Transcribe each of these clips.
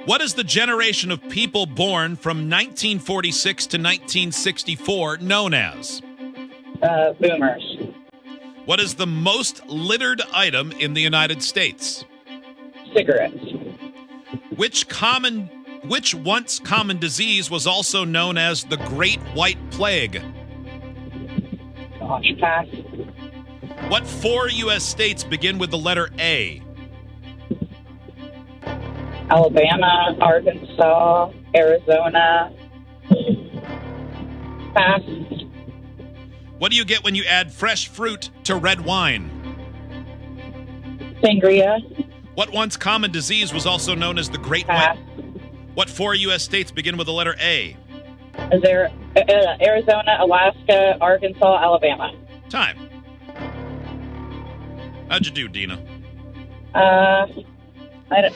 What is the generation of people born from 1946 to 1964 known as? Boomers. What is the most littered item in the United States? Cigarettes. Which once common disease was also known as the Great White Plague? Gosh, pass. What 4 U.S. states begin with the letter A? Alabama, Arkansas, Arizona. Pass. What do you get when you add fresh fruit to red wine? Sangria. What once common disease was also known as the Great Pass. White? What 4 U.S. states begin with the letter A? Is there Arizona, Alaska, Arkansas, Alabama? Time. How'd you do, Dena?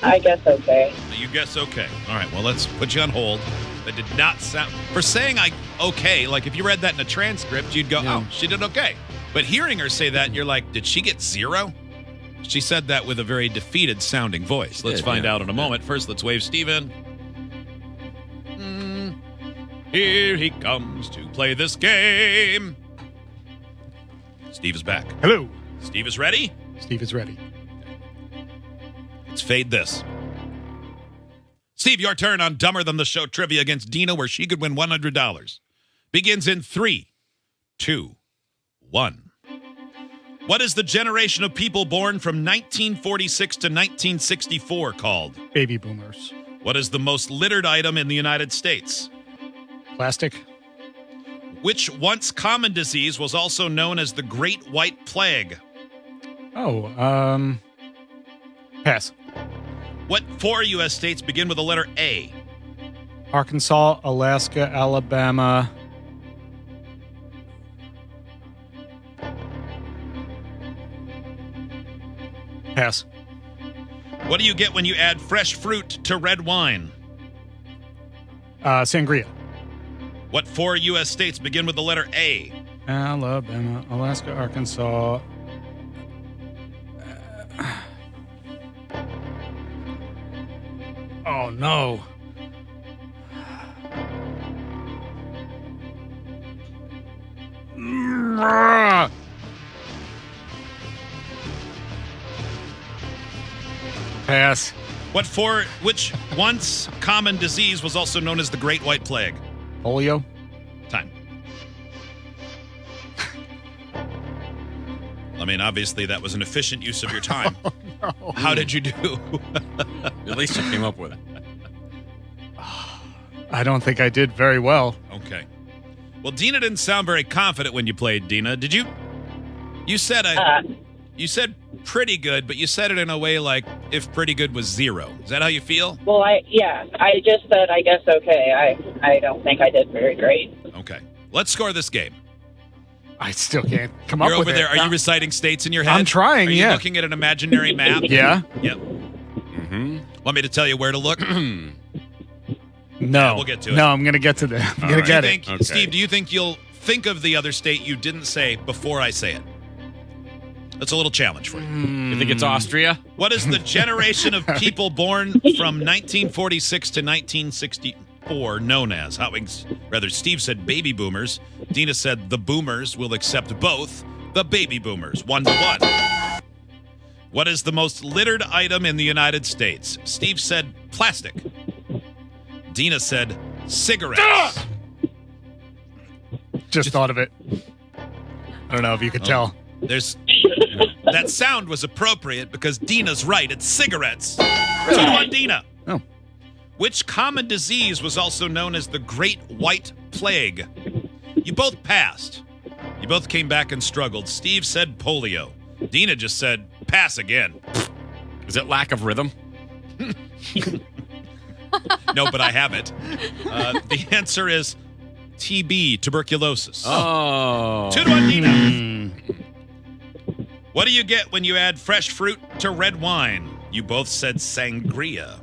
I guess okay. You guess okay. All right, well, let's put you on hold. That did not sound... For saying okay, like if you read that in a transcript, you'd go, oh, she did okay. But hearing her say that, you're like, did she get 0? She said that with a very defeated sounding voice. Let's find out in a moment. First, let's wave Steve in. Here he comes to play this game. Steve is back. Hello. Steve is ready? Steve is ready. Let's fade this. Steve, your turn on Dumber Than the Show trivia against Dena, where she could win $100. Begins in 3, 2, 1. What is the generation of people born from 1946 to 1964 called? Baby boomers. What is the most littered item in the United States? Plastic. Which once common disease was also known as the Great White Plague? Pass. What 4 U.S. states begin with the letter A? Arkansas, Alaska, Alabama. Pass. What do you get when you add fresh fruit to red wine? Sangria. What 4 U.S. states begin with the letter A? Alabama, Alaska, Arkansas. Oh, no. Pass. Which once common disease was also known as the Great White Plague? Polio. Time. I mean, obviously, that was an efficient use of your time. Oh, no. How did you do? At least you came up with it. I don't think I did very well. Okay. Well, Dena didn't sound very confident when you played, Dena. Did you? You said you said pretty good, but you said it in a way like if pretty good was 0. Is that how you feel? Well, I just said I guess okay. I don't think I did very great. Okay. Let's score this game. I still can't come You're up with over there. it. Are you reciting states in your head? I'm trying, Are you yeah. looking at an imaginary map? Yeah. Yep. Mm-hmm. Want me to tell you where to look? No. Yeah, we'll get to it. No, I'm going to get to that. I'm going to get it. Okay. Steve, do you think you'll think of the other state you didn't say before I say it? That's a little challenge for you. You think it's Austria? What is the generation of people born from 1946 to 1964 known as? Steve said baby boomers. Dena said the boomers will accept both the baby boomers. 1-1. What is the most littered item in the United States? Steve said plastic. Dena said cigarettes. Just thought of it. I don't know if you could tell. That sound was appropriate because Dena's right. It's cigarettes. 2-1, Dena. Oh. Which common disease was also known as the Great White Plague? You both passed. You both came back and struggled. Steve said polio. Dena just said pass again. Is it lack of rhythm? No, but I have it. The answer is TB, tuberculosis. Oh. 2-1, Dena. What do you get when you add fresh fruit to red wine? You both said sangria.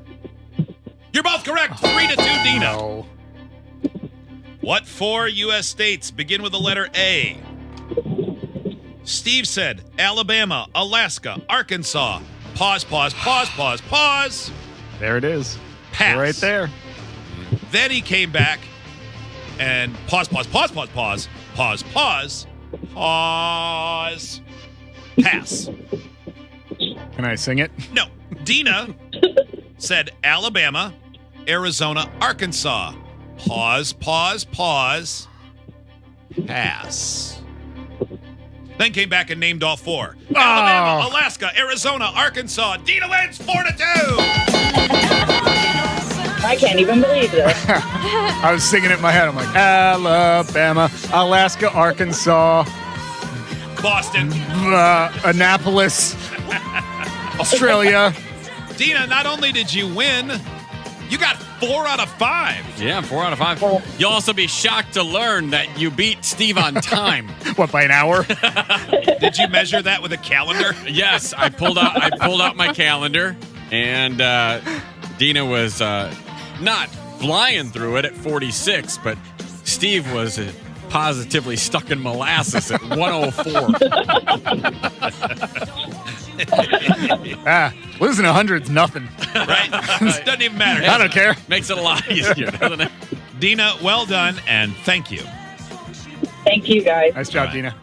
You're both correct. 3-2, Dena. No. What 4 U.S. states begin with the letter A? Steve said Alabama, Alaska, Arkansas. Pause. There it is. Pass. Right there. Then he came back and pause. Pass. Can I sing it? No. Dena said Alabama, Arizona, Arkansas. Pause. Pass. Then came back and named all four. Alabama, Alaska, Arizona, Arkansas. Dena wins 4-2. I can't even believe this. I was singing it in my head. I'm like, Alabama, Alaska, Arkansas, Boston. Annapolis, Australia. Dena, not only did you win, you got 4 out of 5. Yeah, 4 out of 5. You'll also be shocked to learn that you beat Steve on time. What, by an hour? Did you measure that with a calendar? Yes, I pulled out my calendar, and Dena was not flying through it at 46, but Steve was positively stuck in molasses at 104. Losing 100's nothing. Right? Doesn't even matter. I don't care. Makes it a lot easier, doesn't it? Dena, well done, and thank you. Thank you, guys. Nice job, All right. Dena.